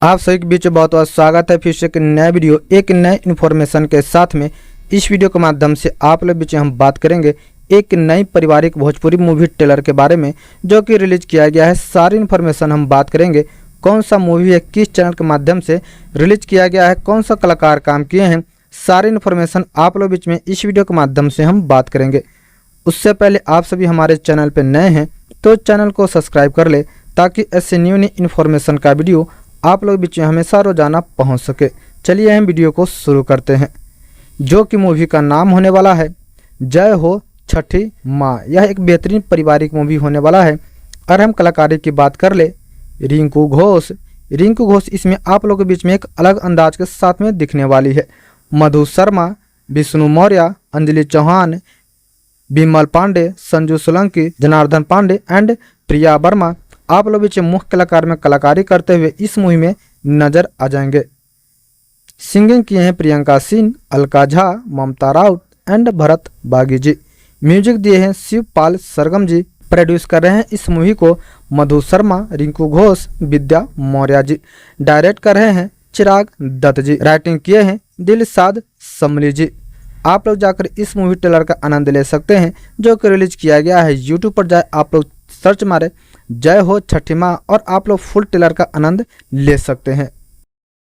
आप सभी के बीच बहुत बहुत स्वागत है फिर से एक नया वीडियो एक नए इन्फॉर्मेशन के साथ में। इस वीडियो के माध्यम से आप लोग बीच हम बात करेंगे एक नई पारिवारिक भोजपुरी मूवी ट्रेलर के बारे में जो कि रिलीज किया गया है। सारी इन्फॉर्मेशन हम बात करेंगे, कौन सा मूवी है, किस चैनल के माध्यम से रिलीज किया गया है, कौन सा कलाकार काम किए हैं, सारी इन्फॉर्मेशन आप लोग बीच में इस वीडियो के माध्यम से हम बात करेंगे। उससे पहले आप सभी हमारे चैनल पर नए हैं तो चैनल को सब्सक्राइब कर ले ताकि ऐसे न्यू इन्फॉर्मेशन का वीडियो आप लोग बीच में हमेशा रोजाना पहुंच सके। चलिए हम वीडियो को शुरू करते हैं, जो कि मूवी का नाम होने वाला है जय हो छठी माँ। यह एक बेहतरीन पारिवारिक मूवी होने वाला है। और हम कलाकारी की बात कर ले, रिंकू घोष इसमें आप लोगों के बीच में एक अलग अंदाज के साथ में दिखने वाली है। मधु शर्मा, विष्णु मौर्य, अंजलि चौहान, विमल पांडे, संजू सोलंकी, जनार्दन पांडे एंड प्रिया वर्मा आप लोग बीच मुख्य कलाकार में कलाकारी करते हुए इस मूवी में नजर आ जाएंगे। सिंगिंग किए हैं प्रियंका सिंह, अलका झा, ममता राउत एंड भरत बागी जी। म्यूजिक दिए हैं शिवपाल सरगम जी। प्रोड्यूस कर रहे हैं इस मूवी को मधु शर्मा, रिंकू घोष, विद्या मौर्य जी। डायरेक्ट कर रहे हैं चिराग दत्त जी। राइटिंग किए हैं दिलशाद समली जी। आप लोग जाकर इस मूवी ट्रेलर का आनंद ले सकते हैं जो कि रिलीज किया गया है। यूट्यूब पर जाए आप लोग सर्च मारे जय हो छठी माँ और आप लोग फुल ट्रेलर का आनंद ले सकते हैं।